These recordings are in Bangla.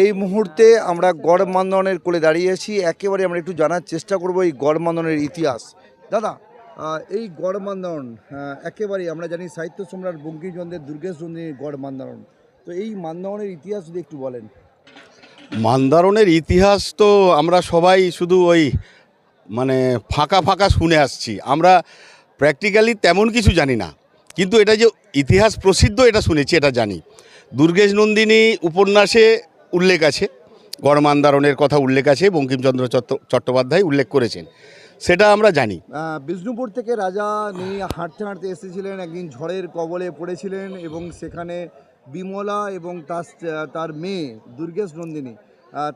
এই মুহূর্তে আমরা গড়মান্দনের কোলে দাঁড়িয়ে আছি। একেবারে আমরা একটু জানার চেষ্টা করব এই গড়মান্দনের ইতিহাস। দাদা, এই গড়মান্দন একেবারে আমরা জানি সাহিত্য সম্রাট বঙ্কিমচন্দ্রের দুর্গেশ নন্দিনীর গড়মান্দন। তো এই মান্দনের ইতিহাস যদি একটু বলেন। মান্দারণের ইতিহাস তো আমরা সবাই শুধু ওই ফাঁকা ফাঁকা শুনে আসছি, আমরা প্র্যাকটিক্যালি তেমন কিছু জানি না, কিন্তু এটা যে ইতিহাস প্রসিদ্ধ এটা শুনেছি, এটা জানি। দুর্গেশ নন্দিনী উপন্যাসে উল্লেখ আছে, গড়মান্দারণের কথা উল্লেখ আছে, বঙ্কিমচন্দ্র চট্টোপাধ্যায় উল্লেখ করেছেন, সেটা আমরা জানি। বিষ্ণুপুর থেকে রাজা নিয়ে হাঁটতে হাঁটতে এসেছিলেন, একদিন ঝড়ের কবলে পড়েছিলেন এবং সেখানে বিমলা এবং তার মেয়ে দুর্গেশ নন্দিনী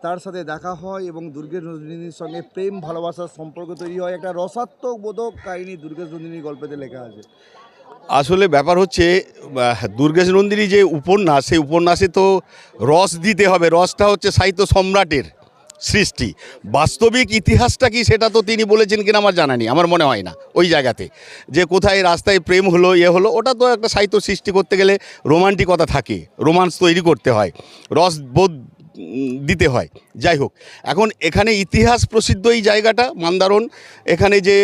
তার সাথে দেখা হয় এবং দুর্গেশ নন্দিনীর সঙ্গে প্রেম ভালোবাসার সম্পর্ক তৈরি হয়। একটা রসাত্মক বোধক কাহিনী দুর্গেশ নন্দিনীর গল্পেতে লেখা আছে। আসলে ব্যাপার হচ্ছে, দুর্গেশ নন্দিনী যে উপন্যাস, সেই উপন্যাসে তো রস দিতে হবে, রসটা হচ্ছে সাহিত্য সম্রাটের সৃষ্টি। বাস্তবিক ইতিহাসটা কি সেটা তো তিনি বলেছেন কিনা আমার জানা নেই, আমার মনে হয় না। ওই জায়গাতে যে কোথায় রাস্তায় প্রেম হলো, হলো, ওটা তো একটা সাহিত্য সৃষ্টি করতে গেলে রোমান্টিকতা থাকে, রোমান্স তৈরি করতে হয়, রসবোধ দিতে হয়। যাই হোক, এখন এখানে ইতিহাস প্রসিদ্ধ এই জায়গাটা মান্দারণ। এখানে যে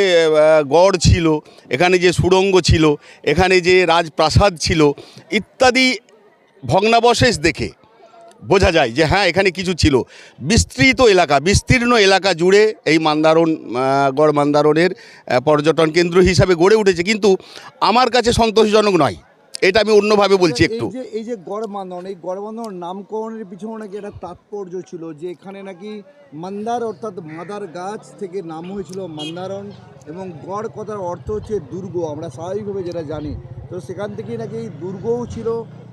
গড় ছিল, এখানে যে সুড়ঙ্গ ছিল, এখানে যে রাজপ্রাসাদ ছিল ইত্যাদি ভগ্নাবশেষ দেখে বোঝা যায় যে হ্যাঁ, এখানে কিছু ছিল। বিস্তৃত এলাকা, বিস্তীর্ণ এলাকা জুড়ে এই মান্দারণ, গড়মান্দারণের পর্যটন কেন্দ্র হিসাবে গড়ে উঠেছে, কিন্তু আমার কাছে সন্তোষজনক নয়। এটা আমি অন্যভাবে বলছি একটু। এই যে গড়মান্দন, এই গড়মান্দন নামকরণের পিছনে নাকি একটা তাৎপর্য ছিল, যে এখানে নাকি মন্দার অর্থাৎ মাদার গাছ থেকে নাম হয়েছিল মন্দারণ, এবং গড় কথার অর্থ হচ্ছে দুর্গ, আমরা স্বাভাবিকভাবে যেটা জানি। তো সেখান থেকেই নাকি দুর্গও ছিল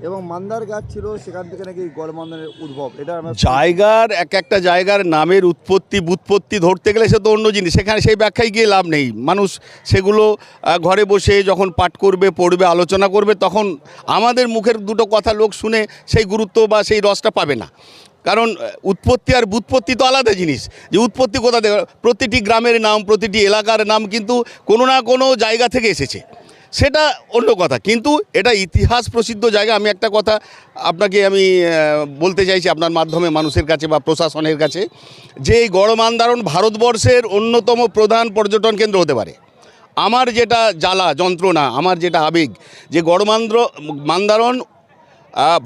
এবং মন্দার গাছ ছিল, সেখান থেকে নাকি গড়মান্দনের উদ্ভব। এটা জায়গার একটা জায়গার নামের উৎপত্তি ধরতে গেলে সে তো অন্য জিনিস, সেখানে সেই ব্যাখ্যায় গিয়ে লাভ নেই। মানুষ সেগুলো ঘরে বসে যখন পাঠ করবে, পড়বে, আলোচনা করবে, তখন আমাদের মুখের দুটো কথা লোক শুনে সেই গুরুত্ব বা সেই রসটা পাবে না। কারণ উৎপত্তি আর ব্যুৎপত্তি তো আলাদা জিনিস। যে উৎপত্তি কোথা থেকে, প্রতিটি গ্রামের নাম, প্রতিটি এলাকার নাম কিন্তু কোনো না কোনো জায়গা থেকে এসেছে, সেটা অন্য কথা। কিন্তু এটা ইতিহাস প্রসিদ্ধ জায়গা। আমি একটা কথা আপনাকে আমি বলতে চাইছি আপনার মাধ্যমে মানুষের কাছে বা প্রশাসনের কাছে, যে এই গড়মান্দারণ ভারতবর্ষের অন্যতম প্রধান পর্যটন কেন্দ্র হতে পারে। আমার যেটা জ্বালা যন্ত্রণা, আমার যেটা আবেগ, যে গড়মান্দারণ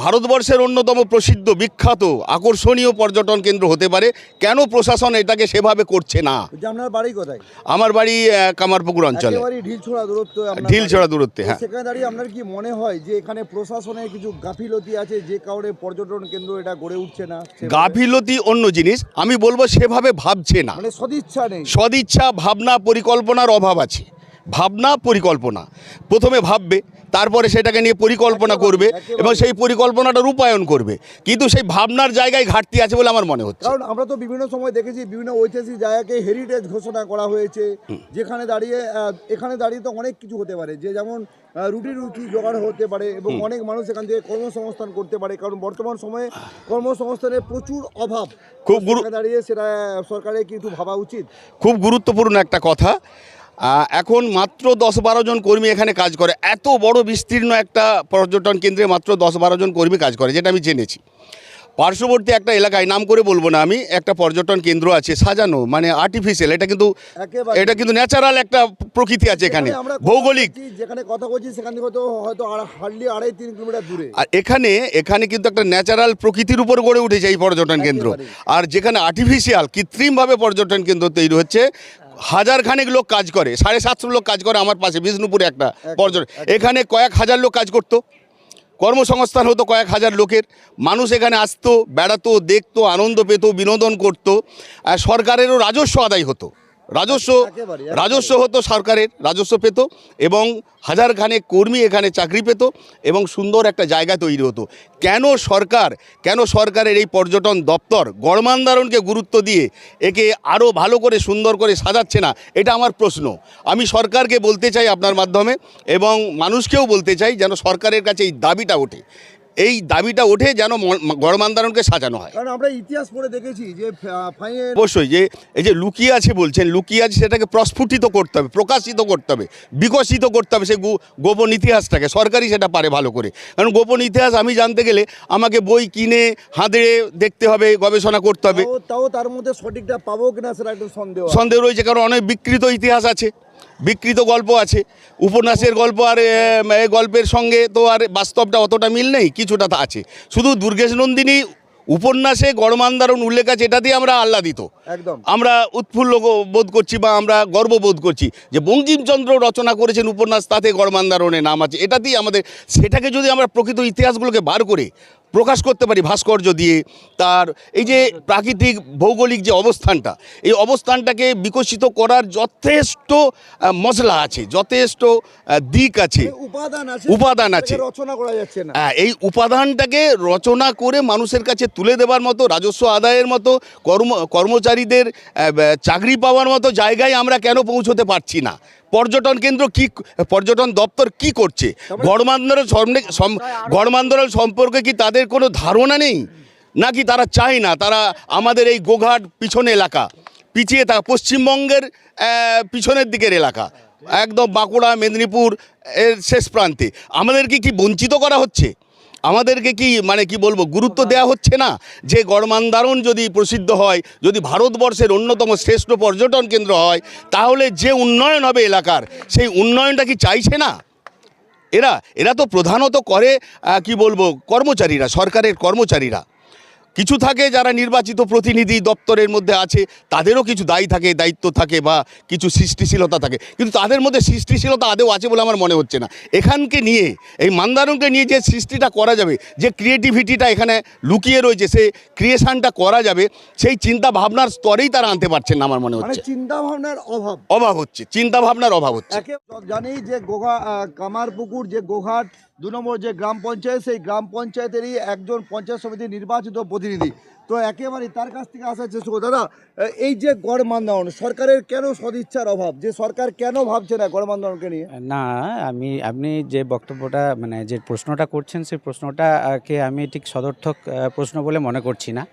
ভারতবর্ষের অন্যতম প্রসিদ্ধ, বিখ্যাত, আকর্ষণীয় পর্যটন কেন্দ্র হতে পারে, কেন প্রশাসন এটাকে সেভাবে করছে না? আপনার বাড়ি কোথায়? আমার বাড়ি কামারপুকুর অঞ্চলে, ঢিলছড়া দূরত্বে। হ্যাঁ, সেখানে দাঁড়িয়ে আপনার কি মনে হয় যে এখানে প্রশাসনের কিছু গাফিলতি আছে, যে কারণে পর্যটন কেন্দ্র এটা গড়ে উঠছে না? গাফিলতি অন্য জিনিস, আমি বলবো সেভাবে ভাবছে না, মানে সদিচ্ছা নেই। সদিচ্ছা, ভাবনা, পরিকল্পনার অভাব আছে। ভাবনা, পরিকল্পনা, প্রথমে ভাববে, তারপরে সেটাকে নিয়ে পরিকল্পনা করবে এবং সেই পরিকল্পনাটা রূপায়ণ করবে, কিন্তু সেই ভাবনার জায়গায় ঘাটতি আছে বলে আমার মনে হচ্ছে। কারণ আমরা তো বিভিন্ন সময় দেখেছি বিভিন্ন ঐতিহাসিক জায়গাকে হেরিটেজ ঘোষণা করা হয়েছে, যেখানে দাঁড়িয়ে এখানে দাঁড়িয়ে তো অনেক কিছু হতে পারে, যে যেমন রুটি জোগাড় হতে পারে এবং অনেক মানুষ এখান থেকে কর্মসংস্থান করতে পারে, কারণ বর্তমান সময়ে কর্মসংস্থানের প্রচুর অভাব। খুব দাঁড়িয়ে সেটা সরকারের কিন্তু ভাবা উচিত। খুব গুরুত্বপূর্ণ একটা কথা। এখন মাত্র 10-12 জন কর্মী এখানে কাজ করে। এত বড় বিস্তীর্ণ একটা পর্যটন কেন্দ্রে মাত্র 10-12 জন কর্মী কাজ করে, যেটা আমি জেনেছি। পার্শ্ববর্তী একটা এলাকায়, নাম করে বলবো না আমি, একটা পর্যটন কেন্দ্র আছে সাজানো, মানে আর্টিফিশিয়াল। এটা কিন্তু ন্যাচারাল একটা প্রকৃতি আছে এখানে, ভৌগোলিক। যেখানে কথা বলছি সেখান থেকে তো হয়তো হার্ডলি 2.5-3 কিলোমিটার দূরে। আর এখানে কিন্তু একটা ন্যাচারাল প্রকৃতির উপর গড়ে উঠেছে এই পর্যটন কেন্দ্র। আর যেখানে আর্টিফিশিয়াল, কৃত্রিমভাবে পর্যটন কেন্দ্র তৈরি হচ্ছে, হাজার খানেক লোক কাজ করে, 750 লোক কাজ করে। আমার পাশে বিষ্ণুপুরে একটা পর্যটন, এখানে কয়েক হাজার লোক কাজ করতো, কর্মসংস্থান হতো কয়েক হাজার লোকের। মানুষ এখানে আসতো, বেড়াতো, দেখতো, আনন্দ পেত, বিনোদন করতো। সরকারেরও রাজস্ব আদায় হতো, রাজস্ব হতো, সরকারের রাজস্ব পেত, এবং হাজার খানেক কর্মী এখানে চাকরি পেত এবং সুন্দর একটা জায়গা তৈরি হতো। কেন সরকারের এই পর্যটন দপ্তর গড়মান্দারণকে গুরুত্ব দিয়ে একে আরও ভালো করে, সুন্দর করে সাজাচ্ছে না? এটা আমার প্রশ্ন। আমি সরকারকে বলতে চাই আপনার মাধ্যমে, এবং মানুষকেও বলতে চাই, যেন সরকারের কাছে এই দাবিটা ওঠে। এই দাবিটা ওঠে যেন গড়মান্দারণকে সাজানো হয়। কারণ আমরা ইতিহাস পড়ে দেখেছি যে ফাইনের অবশ্যই যে এই যে লুকিয়ে আছে বলছেন, লুকিয়ে আছে সেটাকে প্রস্ফুটিত করতে হবে, প্রকাশিত করতে হবে, বিকশিত করতে হবে সেই গোপন ইতিহাসটাকে। সরকারই সেটা পারে ভালো করে, কারণ গোপন ইতিহাস আমি জানতে গেলে আমাকে বই কিনে হাঁদড়ে দেখতে হবে, গবেষণা করতে হবে। তাও তার মধ্যে সঠিকটা পাবো কিনা সেটা একটু সন্দেহ রয়েছে, কারণ অনেক বিকৃত ইতিহাস আছে, বিকৃত গল্প আছে। উপন্যাসের গল্প আর এই গল্পের সঙ্গে তো আর বাস্তবটা অতটা মিল নেই, কিছুটা তা আছে। শুধু দুর্গেশ নন্দিনী উপন্যাসে গড়মান্দারণ উল্লেখ আছে, এটা দিয়ে আমরা আহ্লাদিত, একদম আমরা উৎফুল্ল বোধ করছি বা আমরা গর্ববোধ করছি যে বঙ্কিমচন্দ্র রচনা করেছেন উপন্যাস, তাতে গড়মান্দারণের নাম আছে। এটাতেই আমাদের, সেটাকে যদি আমরা প্রকৃত ইতিহাসগুলোকে বার করে প্রকাশ করতে পারি ভাস্কর্য দিয়ে, তার এই যে প্রাকৃতিক ভৌগোলিক যে অবস্থানটা, এই অবস্থানটাকে বিকশিত করার যথেষ্ট মশলা আছে, যথেষ্ট দিক আছে, উপাদান আছে। রচনা করা যাচ্ছে না। এই উপাদানটাকে রচনা করে মানুষের কাছে তুলে দেওয়ার মতো, রাজস্ব আদায়ের মতো, কর্মচারীদের চাকরি পাওয়ার মতো জায়গায় আমরা কেন পৌঁছতে পারছি না? পর্যটন কেন্দ্র কি, পর্যটন দপ্তর কি করছে? গড়মান্দারণ সম্পর্কে কি তাদের কোনো ধারণা নেই, নাকি তারা চায় না? তারা আমাদের এই গোঘাট পিছনে এলাকা, পিছিয়ে থাকা পশ্চিমবঙ্গের পিছনের দিকের এলাকা, একদম বাঁকুড়া মেদিনীপুর এর শেষ প্রান্তে, আমাদেরকে কি বঞ্চিত করা হচ্ছে? আমাদেরকে কি মানে কি বলবো, গুরুত্ব দেওয়া হচ্ছে না? যে গড়মান্দারণ যদি প্রসিদ্ধ হয়, যদি ভারতবর্ষের অন্যতম শ্রেষ্ঠ পর্যটন কেন্দ্র হয়, তাহলে যে উন্নয়ন হবে এলাকার, সেই উন্নয়নটা কি চাইছে না এরা তো প্রধানত করে কি বলবো কর্মচারীরা, সরকারের কর্মচারীরা। কিছু থাকে যারা নির্বাচিত প্রতিনিধি দপ্তরের মধ্যে আছে, তাদেরও কিছু দায়ী থাকে, দায়িত্ব থাকে বা কিছু সৃষ্টিশীলতা থাকে, কিন্তু তাদের মধ্যে সৃষ্টিশীলতা আদৌ আছে বলে আমার মনে হচ্ছে না। এখানকে নিয়ে, এই মান্দারণকে নিয়ে যে সৃষ্টিটা করা যাবে, যে ক্রিয়েটিভিটিটা এখানে লুকিয়ে রয়েছে, সেই ক্রিয়েশনটা করা যাবে, সেই চিন্তা ভাবনার স্তরেই তারা আনতে পারছেন না আমার মনে হচ্ছে। চিন্তা ভাবনার অভাব হচ্ছে, চিন্তা ভাবনার অভাব হচ্ছে। জানি যে কামারপুকুর যে গোঘাট 2 নম্বর যে গ্রাম পঞ্চায়েত, সেই গ্রাম পঞ্চায়েতেরই একজন পঞ্চায়েত সমিতির নির্বাচিত প্রতিনিধি। তো একেবারে তার কাছ থেকে আসা চেষ্টা করো, দাদা এই যে গড়মান্দারণ সরকারের কেন সদিচ্ছার অভাব, যে সরকার কেন ভাবছে না গড়মান্দারণকে নিয়ে? না, আপনি যে বক্তব্যটা মানে যে প্রশ্নটা করছেন, সেই প্রশ্নটাকে আমি ঠিক সদর্থক প্রশ্ন বলে মনে করছি না।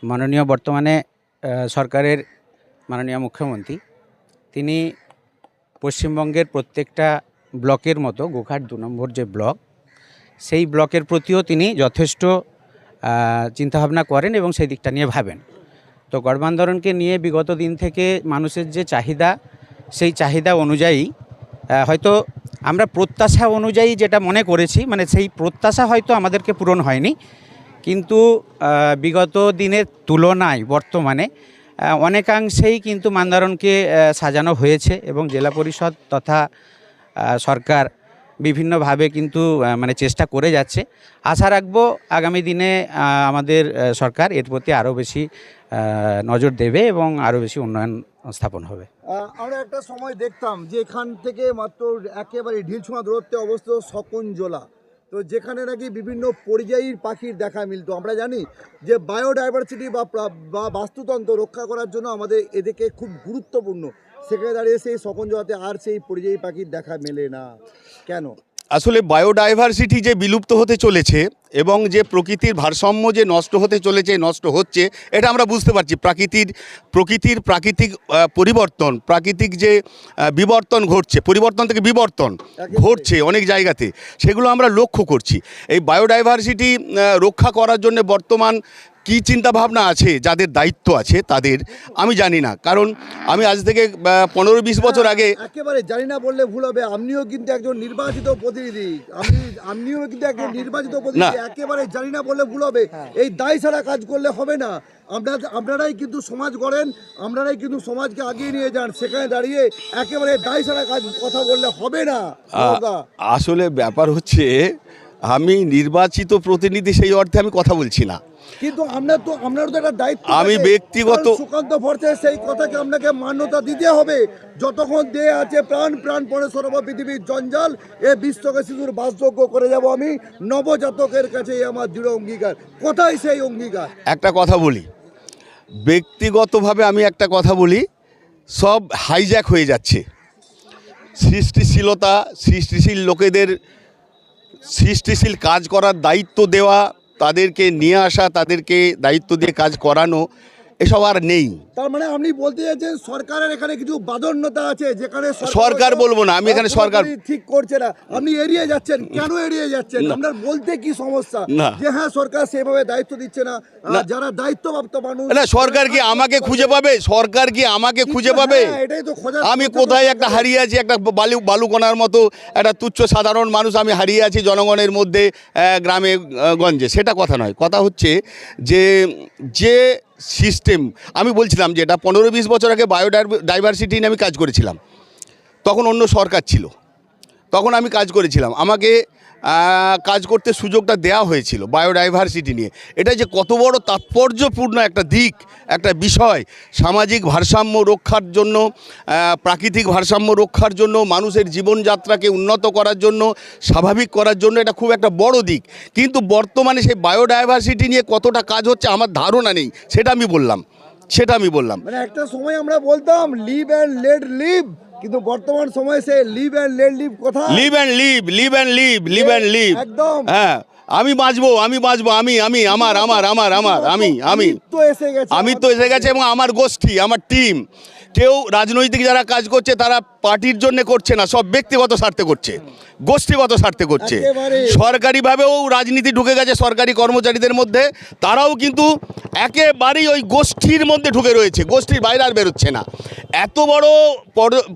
মাননীয় বর্তমানে সরকারের মাননীয় মুখ্যমন্ত্রী, তিনি পশ্চিমবঙ্গের প্রত্যেকটা ব্লকের মতো গোঘাট 2 নম্বর যে ব্লক, সেই ব্লকের প্রতিও তিনি যথেষ্ট চিন্তাভাবনা করেন এবং সেই দিকটা নিয়ে ভাবেন। তো গড়মান্দারণকে নিয়ে বিগত দিন থেকে মানুষের যে চাহিদা, সেই চাহিদা অনুযায়ী হয়তো আমরা প্রত্যাশা অনুযায়ী যেটা মনে করেছি, মানে সেই প্রত্যাশা হয়তো আমাদেরকে পূরণ হয়নি, কিন্তু বিগত দিনের তুলনায় বর্তমানে অনেকাংশেই কিন্তু মান্দারণকে সাজানো হয়েছে এবং জেলা পরিষদ তথা সরকার বিভিন্নভাবে কিন্তু মানে চেষ্টা করে যাচ্ছে। আশা রাখবো আগামী দিনে আমাদের সরকার এর প্রতি আরও বেশি নজর দেবে এবং আরও বেশি উন্নয়ন স্থাপন হবে। আমরা একটা সময় দেখতাম যে এখান থেকে মাত্র একেবারে ঢিলছোঁয়া দূরত্বে অবস্থিত শকুন্তলা, তো যেখানে নাকি বিভিন্ন পরিযায়ী পাখির দেখা মিলতো। আমরা জানি যে বায়োডাইভার্সিটি বা বাস্তুতন্ত্র রক্ষা করার জন্য আমাদের এদিকে খুব গুরুত্বপূর্ণ, সেখানে দাঁড়িয়ে সেই শকুন্তলাতে আর সেই পরিযায়ী পাখির দেখা মেলে না কেন? আসলে বায়োডাইভার্সিটি যে বিলুপ্ত হতে চলেছে এবং যে প্রকৃতির ভারসাম্য যে নষ্ট হতে চলেছে, নষ্ট হচ্ছে, এটা আমরা বুঝতে পারছি। প্রকৃতির প্রাকৃতিক পরিবর্তন, প্রাকৃতিক যে বিবর্তন ঘটছে, পরিবর্তন থেকে বিবর্তন ঘটছে অনেক জায়গাতে, সেগুলো আমরা লক্ষ্য করছি। এই বায়োডাইভার্সিটি রক্ষা করার জন্য বর্তমান কি চিন্তা ভাবনা আছে, যাদের দায়িত্ব আছে তাদের আমি জানি না, কারণ আমি আজ থেকে 15-20 বছর আগে, একেবারে জানি না বললে ভুল হবে, আপনিও কিন্তু একজন নির্বাচিত প্রতিনিধি, আপনিও কিন্তু একজন নির্বাচিত প্রতিনিধি, একেবারে জানি না বললে ভুল হবে। এই দায় ছাড়া কাজ করলে হবে না। আপনারাই কিন্তু সমাজ গড়েন, আপনারাই কিন্তু সমাজকে আগিয়ে নিয়ে যান, সেখানে দাঁড়িয়ে একেবারে দায় ছাড়া কাজ কথা বললে হবে না। আসলে ব্যাপার হচ্ছে, আমি নির্বাচিত প্রতিনিধি সেই অর্থে আমি কথা বলছি না, কিন্তু আপনার তো একটা দায়িত্ব। আমি ব্যক্তিগত সুকান্ত ভট্টাচার্য সেই কথাকে আপনাকে মান্যতা দিতে হবে। যতক্ষণ দেহে আছে প্রাণ পরে সর্ব পৃথিবীর জঞ্জাল, এ বিশ্বকে শিশুর বাসযোগ্য করে যাব আমি, নবজাতকের কাছে আমার দৃঢ় অঙ্গীকার। কোথায় সেই অঙ্গীকার? একটা কথা বলি, ব্যক্তিগতভাবে আমি একটা কথা বলি, সব হাইজ্যাক হয়ে যাচ্ছে। সৃষ্টিশীল লোকেদের সৃষ্টিশীল কাজ করার দায়িত্ব দেওয়া, তাদেরকে নিয়ে আসা, তাদেরকে দায়িত্ব দিয়ে কাজ করানো, এসব আর নেই। তার মানে আপনি বলতে চাইছেন সরকারের এখানে কিছু বাদন্যতা আছে, যেখানে সরকার বলবো না, আমি এখানে সরকার ঠিক করছে না, আপনি এড়িয়ে যাচ্ছেন। কেন এড়িয়ে যাচ্ছেন? আপনার বলতে কি সমস্যা? না। যে হ্যাঁ সরকার সেভাবে দায়িত্ব দিচ্ছে না, যারা দায়িত্বপ্রাপ্ত মানুষ। না, সরকার কি আমাকে খুঁজে পাবে? সরকার কি আমাকে খুঁজে পাবে? হ্যাঁ, এটাই তো খোঁজার আমি কথা। কোথায় একটা হারিয়ে আছি, একটা বালুকণার মতো একটা তুচ্ছ সাধারণ মানুষ, আমি হারিয়ে আছি জনগণের মধ্যে, গ্রামে গঞ্জে। সেটা কথা নয়, কথা হচ্ছে যে যে সিস্টেম আমি বলছিলাম, যে এটা 15-20 বছর আগে বায়োডাইভার্সিটি নিয়ে আমি কাজ করেছিলাম, তখন অন্য সরকার ছিল, তখন আমি কাজ করেছিলাম, আমাকে কাজ করতে সুযোগটা দেওয়া হয়েছিল বায়োডাইভার্সিটি নিয়ে। এটা যে কত বড় তাৎপর্যপূর্ণ একটা দিক, একটা বিষয়, সামাজিক ভারসাম্য রক্ষার জন্য, প্রাকৃতিক ভারসাম্য রক্ষার জন্য, মানুষের জীবনযাত্রাকে উন্নত করার জন্য, স্বাভাবিক করার জন্য এটা খুব একটা বড় দিক। কিন্তু বর্তমানে সেই বায়োডাইভার্সিটি নিয়ে কতটা কাজ হচ্ছে আমার ধারণা নেই, সেটা আমি বললাম। মানে একটা সময় আমরা বলতাম লিভ অ্যান্ড লেট লিভ, কিন্তু বর্তমান সময়ে সে লিভ অ্যান্ড লেট লিভ কথা, লিভ অ্যান্ড লিভ। একদম। হ্যাঁ, আমি বাঁচবো, আমি তো এসে গেছে, আমি তো এসে গেছে, এবং আমার গোষ্ঠী, আমার টিম। কেউ রাজনৈতিক যারা কাজ করছে তারা পার্টির জন্য করছে না, সব ব্যক্তিগত স্বার্থে করছে, গোষ্ঠীগত স্বার্থে করছে। একেবারে। সরকারিভাবেও রাজনীতি ঢুকে গেছে সরকারি কর্মচারীদের মধ্যে, তারাও কিন্তু একেবারেই ওই গোষ্ঠীর মধ্যে ঢুকে রয়েছে, গোষ্ঠীর বাইরে আর বেরোচ্ছে না। এত বড়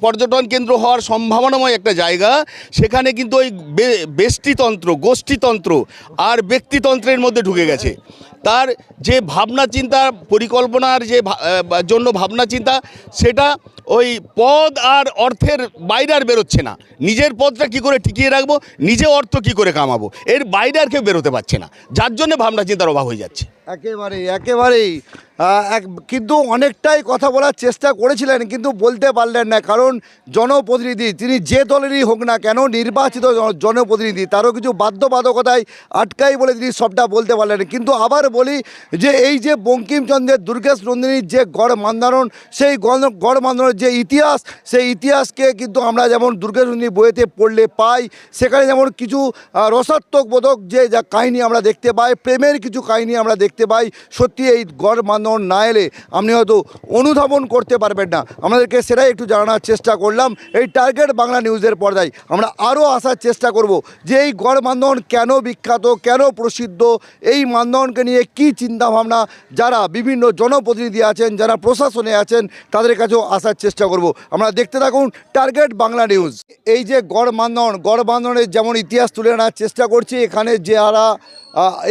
পর্যটন কেন্দ্র হওয়ার সম্ভাবনাময় একটা জায়গা, সেখানে কিন্তু ওই বেষ্টিতন্ত্র, গোষ্ঠীতন্ত্র আর ব্যক্তিতন্ত্রের মধ্যে ঢুকে গেছে। তার যে ভাবনা চিন্তা, পরিকল্পনার যে জন্য ভাবনা চিন্তা, সেটা ওই পদ আর অর্থের বাইরে আর বেরোচ্ছে না। নিজের পদটা কি করে টিকিয়ে রাখবো, নিজে অর্থ কি করে কামাবো, এর বাইরে আর কেউ বেরোতে পারছে না, যার জন্য ভাবনা চিন্তার অভাব হয়ে যাচ্ছে। একেবারেই কিন্তু অনেকটাই কথা বলার চেষ্টা করেছিলেন, কিন্তু বলতে পারলেন না, কারণ জনপ্রতিনিধি তিনি যে দলেরই হোক না কেন, নির্বাচিত জনপ্রতিনিধি, তারও কিছু বাধ্যবাধকতায় আটকাই বলে তিনি সবটা বলতে পারলেন। কিন্তু আবার বলি যে এই যে বঙ্কিমচন্দ্রের দুর্গেশ নন্দিনীর যে গড় মান্দারণ, সেই গড় মান্দারণের যে ইতিহাস, সেই ইতিহাসকে কিন্তু আমরা যেমন দুর্গেশ নন্দিনী বইতে পড়লে পাই, সেখানে যেমন কিছু রসাত্মক বোধক যে যা কাহিনী আমরা দেখতে পাই, প্রেমের কিছু কাহিনী আমরা দেখতে পাই। সত্যি এই গড় মান্দারণ না এলে আপনি হয়তো অনুধাবন করতে পারবেন না। আমাদেরকে সেটাই একটু জানানোর চেষ্টা করলাম এই টার্গেট বাংলা নিউজের পর্দায়। আমরা আরও আসার চেষ্টা করব যে এই গড় মান্দারণ কেন বিখ্যাত, কেন প্রসিদ্ধ, এই মান্দারণকে নিয়ে কী চিন্তাভাবনা যারা বিভিন্ন জনপ্রতিনিধি আছেন, যারা প্রশাসনে আছেন, তাদের কাছেও আসার চেষ্টা করব। আমরা দেখতে থাকুন টার্গেট বাংলা নিউজ। এই যে গড় মান্দারণের যেমন ইতিহাস তুলে আনার চেষ্টা করছি, এখানে যারা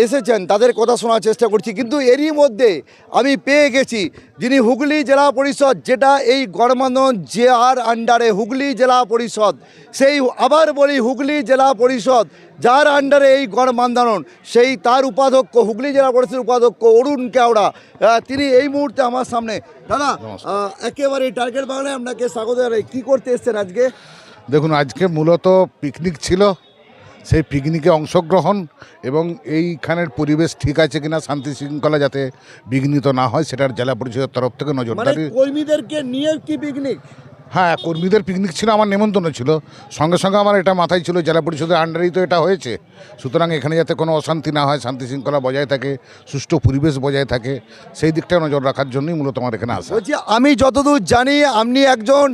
এসেছেন তাদের কথা শোনার চেষ্টা করছি, কিন্তু এরই মধ্যে আমি পেয়ে গেছি যিনি হুগলি জেলা পরিষদ, যেটা এই গড় মান্দারণ জেআর আন্ডারে হুগলি জেলা পরিষদ, সেই আবার বলি হুগলি জেলা পরিষদ যার আন্ডারে এই গড় মান্দারণ, সেই তার উপাধ্যক্ষ, হুগলি জেলা পরিষদের উপাধ্যক্ষ অরুণ কেওড়া, তিনি এই মুহূর্তে আমার সামনে। দাদা, একেবারে টার্গেট বাংলায় আপনাকে স্বাগত জানাই। কী করতে এসছেন আজকে? দেখুন, আজকে মূলত পিকনিক ছিল, সেই পিকনিকে অংশগ্রহণ এবং এইখানের পরিবেশ ঠিক আছে কিনা, শান্তি শৃঙ্খলা যাতে বিঘ্নিত না হয়, সেটার জেলা পরিষদের তরফ থেকে নজরদারি। কর্মীদেরকে নিয়ে কি পিকনিক? হ্যাঁ, কর্মীদের পিকনিক ছিল, আমার নেমন্তন্ন ছিল, সঙ্গে সঙ্গে আমার এটা মাথায় ছিল জেলা পরিষদের আন্ডারেই তো এটা হয়েছে, সুতরাং এখানে যাতে কোনো অশান্তি না হয়, শান্তি শৃঙ্খলা বজায় থাকে, সুষ্ঠু পরিবেশ বজায় থাকে, সেই দিকটা নজর রাখার জন্যই মূলত আমার এখানে আসা। বলছি, আমি যতদূর জানি আপনি একজন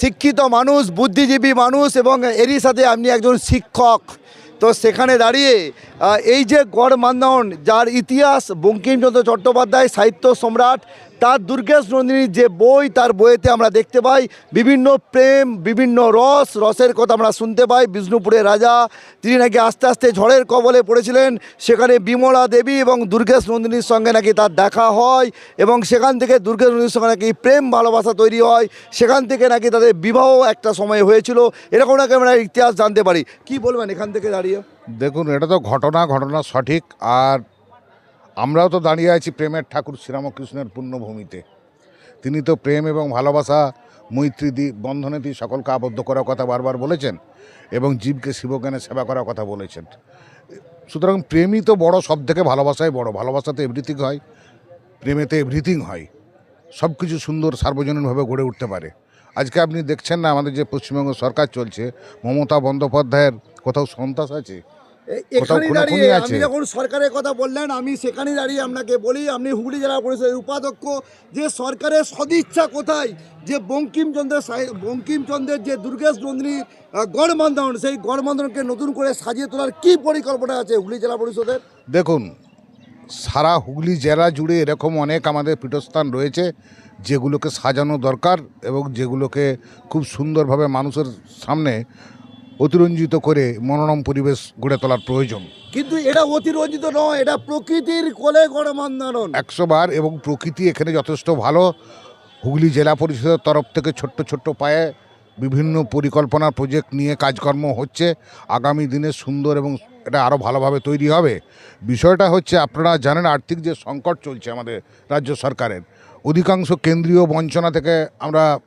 শিক্ষিত মানুষ, বুদ্ধিজীবী মানুষ, এবং এরই সাথে আপনি একজন শিক্ষক। তো সেখানে দাঁড়িয়ে এই যে গড় মান্দারণ, যার ইতিহাস বঙ্কিমচন্দ্র চট্টোপাধ্যায় সাহিত্য সম্রাট, তার দুর্গেশ নন্দিনীর যে বই, তার বইয়েতে আমরা দেখতে পাই বিভিন্ন প্রেম, বিভিন্ন রসের কথা আমরা শুনতে পাই। বিষ্ণুপুরের রাজা, তিনি নাকি আস্তে আস্তে ঝড়ের কবলে পড়েছিলেন, সেখানে বিমলা দেবী এবং দুর্গেশ নন্দিনীর সঙ্গে নাকি তার দেখা হয়, এবং সেখান থেকে দুর্গেশ নন্দিনীর সঙ্গে নাকি প্রেম ভালোবাসা তৈরি হয়, সেখান থেকে নাকি তাদের বিবাহ একটা সময় হয়েছিল, এরকম নাকি আমরা ইতিহাস জানতে পারি। কি বলবেন এখান থেকে দাঁড়িয়ে? দেখুন, এটা তো ঘটনা সঠিক, আর আমরাও তো দাঁড়িয়ে আছি প্রেমের ঠাকুর শ্রীরামকৃষ্ণের পুণ্যভূমিতে। তিনি তো প্রেম এবং ভালোবাসা, মৈত্রী বন্ধনে দিয়ে সকলকে আবদ্ধ করার কথা বারবার বলেছেন, এবং জীবকে শিবজ্ঞানে সেবা করার কথা বলেছেন। সুতরাং প্রেমই তো বড়, সব থেকে ভালোবাসাই বড়। ভালোবাসাতে এভরিথিং হয়, প্রেমেতে এভরিথিং হয়, সব কিছু সুন্দর সার্বজনীনভাবে গড়ে উঠতে পারে। আজকে আপনি দেখছেন না, আমাদের যে পশ্চিমবঙ্গ সরকার চলছে, মমতা বন্দ্যোপাধ্যায়ের কোথাও সন্ত্রাস আছে? এখানে কোনো দাঁড়িয়ে খুনি আছে? আমি যখন সরকারের কথা বললেন, আমি সেখানে দাঁড়িয়ে আপনাকে বলি, আপনি হুগলি জেলা পরিষদের উপাধ্যক্ষ, যে সরকারের সদিচ্ছা কোথায়? যে বঙ্কিমচন্দ্রের যে দুর্গেশ নন্দিনী গড় বন্ধন, সেই গড় বন্ধনকে নতুন করে সাজিয়ে তোলার কি পরিকল্পনা আছে হুগলি জেলা পরিষদের? দেখুন, সারা হুগলি জেলা জুড়ে এরকম অনেক আমাদের পীঠস্থান রয়েছে যেগুলোকে সাজানো দরকার এবং যেগুলোকে খুব সুন্দরভাবে মানুষের সামনে অতিরঞ্জিত করে মনোরম পরিবেশ গড়ে তোলার প্রয়োজন। কিন্তু এটা অতিরঞ্জিত নয়, এটা প্রকৃতির কোলে গড় বন্ধন। 100 বার, এবং প্রকৃতি এখানে যথেষ্ট ভালো। হুগলি জেলা পরিষদের তরফ থেকে ছোট্ট ছোট্ট পায়ে বিভিন্ন পরিকল্পনা প্রজেক্ট নিয়ে কাজকর্ম হচ্ছে। আগামী দিনে সুন্দর এবং এটা আরও ভালোভাবে তৈরি হবে। বিষয়টা হচ্ছে, আপনারা জানেন আর্থিক যে সংকট চলছে আমাদের রাজ্য সরকারের, অধিকাংশ কেন্দ্রীয় বঞ্চনা থেকে আমরা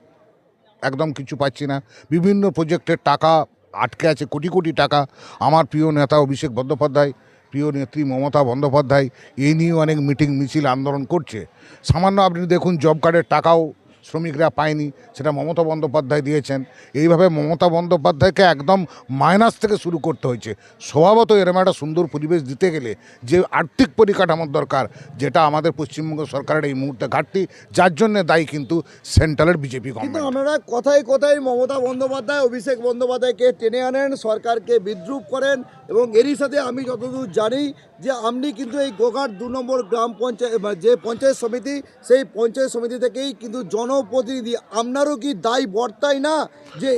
একদম কিছু পাচ্ছি না। বিভিন্ন প্রজেক্টের টাকা আটকে আছে, কোটি কোটি টাকা। আমার প্রিয় নেতা অভিষেক বন্দ্যোপাধ্যায়, প্রিয় নেত্রী মমতা বন্দ্যোপাধ্যায় এই নিয়ে অনেক মিটিং মিছিল আন্দোলন করছে। সামান্য আপনি দেখুন, জব কার্ডের টাকাও শ্রমিকরা পায়নি, সেটা মমতা বন্দ্যোপাধ্যায় দিয়েছেন। এইভাবে মমতা বন্দ্যোপাধ্যায়কে একদম মাইনাস থেকে শুরু করতে হয়েছে। স্বভাবত এরকম একটা সুন্দর পরিবেশ দিতে গেলে যে আর্থিক পরিকাঠামোর দরকার, যেটা আমাদের পশ্চিমবঙ্গ সরকারের এই মুহূর্তে ঘাটতি, যার জন্য দায়ী কিন্তু সেন্ট্রালের বিজেপি কিন্তু গভর্নমেন্ট। আপনারা কথায় কথায় মমতা বন্দ্যোপাধ্যায়, অভিষেক বন্দ্যোপাধ্যায়কে টেনে আনেন, সরকারকে বিদ্রুপ করেন, এবং এরই সাথে আমি যতদূর জানি যে আপনি কিন্তু এই গোঘাট 2 নম্বর গ্রাম পঞ্চায়েত, যে পঞ্চায়েত সমিতি, সেই পঞ্চায়েত সমিতি থেকেই কিন্তু জনপ্রতিনিধি। আপনারও কি দায় বর্তায় না যে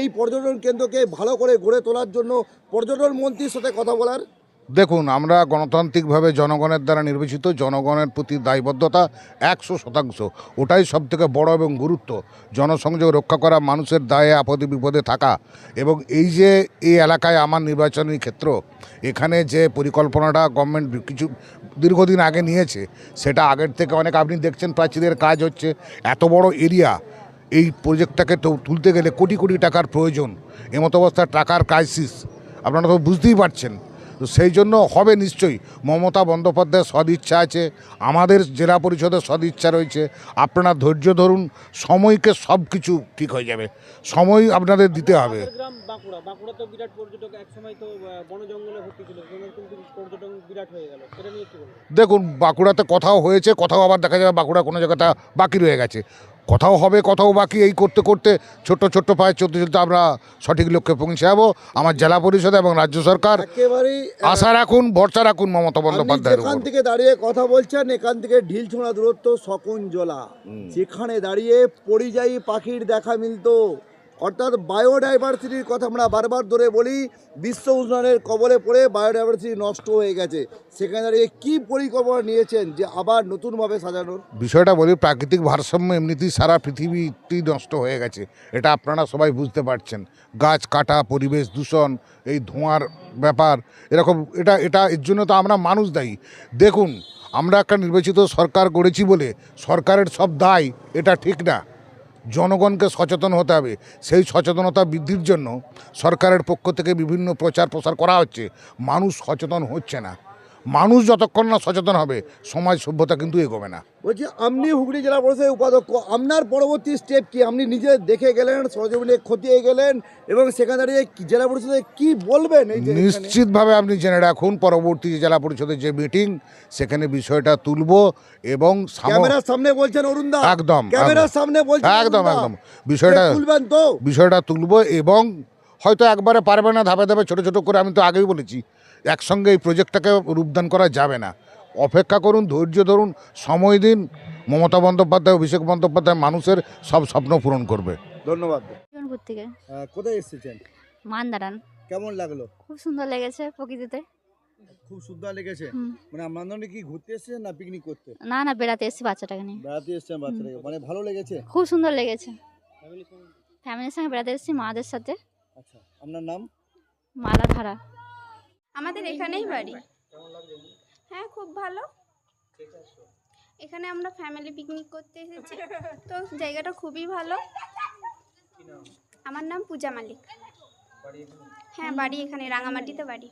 এই পর্যটন কেন্দ্রকে ভালো করে গড়ে তোলার জন্য পর্যটন মন্ত্রীর সাথে কথা বলার? দেখুন, আমরা গণতান্ত্রিকভাবে জনগণের দ্বারা নির্বাচিত, জনগণের প্রতি দায়বদ্ধতা 100%। ওটাই সবথেকে বড় এবং গুরুত্ব। জনসংযোগ রক্ষা করা, মানুষের দায়ে আপদে বিপদে থাকা। এবং এই যে এই এলাকায় আমার নির্বাচনী ক্ষেত্র, এখানে যে পরিকল্পনাটা গভর্নমেন্ট কিছু দীর্ঘদিন আগে নিয়েছে, সেটা আগের থেকে অনেক, আপনি দেখছেন প্রাচীরের কাজ হচ্ছে। এত বড় এরিয়া, এই প্রজেক্টটাকে তুলতে গেলে কোটি কোটি টাকার প্রয়োজন। এমতো অবস্থায় টাকার ক্রাইসিস আপনারা তো বুঝতেই পারছেন। তো সেই জন্য হবে নিশ্চয়ই। মমতা বন্দ্যোপাধ্যায়ের সদিচ্ছা আছে, আমাদের জেলা পরিষদের সদিচ্ছা রয়েছে। আপনারা ধৈর্য ধরুন, সময়কে সব কিছু ঠিক হয়ে যাবে। সময় আপনাদের দিতে হবে। গ্রাম বাঁকুড়া তো বিরাট পর্যটক, একসময় তো বন জঙ্গলে ভর্তি ছিল, কিন্তু পর্যটন বিরাট হয়ে গেল, এটা নিয়ে কি বলবো? দেখুন, বাঁকুড়াতে কোথাও হয়েছে, কোথাও আবার দেখা যাবে বাঁকুড়া কোনো জায়গাটা বাকি রয়ে গেছে। কোথাও হবে, কোথাও বাকি। এই করতে করতে ছোট্ট ছোট্ট পায়ে চলতে চলতে আমরা সঠিক লক্ষ্যে পৌঁছে যাবো। আমার জেলা পরিষদ এবং রাজ্য সরকার একেবারেই আশা রাখুন, ভরসা রাখুন মমতা বন্দ্যোপাধ্যায়ের এখান উপর। থেকে দাঁড়িয়ে কথা বলছেন, এখান থেকে ঢিলছোঁড়া দূরত্ব শকুঞ্জলা, যেখানে দাঁড়িয়ে পরিযায়ী পাখির দেখা মিলতো। অর্থাৎ বায়োডাইভার্সিটির কথা আমরা বারবার ধরে বলি, বিশ্ব উষ্ণায়নের কবলে পড়ে বায়োডাইভার্সিটি নষ্ট হয়ে গেছে। সেখানে দাঁড়িয়ে কী পরিকল্পনা নিয়েছেন যে আবার নতুনভাবে সাজানোর? বিষয়টা বলি, প্রাকৃতিক ভারসাম্য এমনিতেই সারা পৃথিবীটি নষ্ট হয়ে গেছে, এটা আপনারা সবাই বুঝতে পারছেন। গাছ কাটা, পরিবেশ দূষণ, এই ধোঁয়ার ব্যাপার, এরকম এর জন্য তো আমরা মানুষ দায়ী। দেখুন, আমরা একটা নির্বাচিত সরকার গড়েছি বলে সরকারের সব দায়, এটা ঠিক না। জনগণকে সচেতন হতে হবে। সেই সচেতনতা বৃদ্ধির জন্য সরকারের পক্ষ থেকে বিভিন্ন প্রচার প্রসার করা হচ্ছে। মানুষ সচেতন হচ্ছে না। মানুষ যতক্ষণ না সচেতন হবে, সমাজ সভ্যতা কিন্তু এগোবে না। বলছি, আপনি হুগলি জেলা পরিষদের উপাধ্যক্ষ, আপনার পরবর্তী স্টেপ কি? আপনি নিজে দেখে গেলেন, সরজমিনে খতিয়ে গেলেন, এবং সেখানে দাঁড়িয়ে জেলা পরিষদে কি বলবেন? এই যে এখানে- নিশ্চিতভাবে আপনি জেনে রাখুন, পরবর্তী জেলা পরিষদের যে মিটিং, সেখানে বিষয়টা তুলব এবং ক্যামেরার সামনে বলছেন অরুণ দা, একদম, ক্যামেরার একদম। সামনে বলছেন একদম অরুণ দা। একদম বিষয়টা তুলবেন তো? বিষয়টা তুলব, এবং হয়তো একবারে পারবে না, ধাপে ধাপে ছোট ছোট করে। আমি তো আগেই বলেছি, একসঙ্গে এই প্রজেক্টটাকে রূপদান করা যাবে না। অপেক্ষা করুন, ধৈর্য ধরুন, সময় দিন। মমতা বন্দ্যোপাধ্যায়, অভিষেক বন্দ্যোপাধ্যায় মানুষের সব স্বপ্ন পূরণ করবে। ধন্যবাদ। জীবনপুর থেকে কোথায় এসেছেন? মানদারান। কেমন লাগলো? খুব সুন্দর লেগেছে প্রকৃতিতে। খুব সুন্দর লেগেছে। হুম। মানে আপনারা কি ঘুরতে এসেছেন না পিকনিক করতে? না না, বেড়াতে এসেছি বাচ্চাটাকে নিয়ে। বেড়াতে এসেছেন বাচ্চাটাকে, মানে ভালো লেগেছে? খুব সুন্দর লেগেছে। ফ্যামিলির সঙ্গে বেড়াতে এসেছি, মাদের সাথে। আচ্ছা, আপনার নাম? মালা ধারা। আমাদের এখানেই বাড়ি। হ্যাঁ, খুব ভালো। এখানে আমরা ফ্যামিলি পিকনিক করতে এসেছি, তো জায়গাটা খুবই ভালো। আমার নাম পূজা মালিক। হ্যাঁ, বাড়ি এখানে রাঙামাটিতে বাড়ি।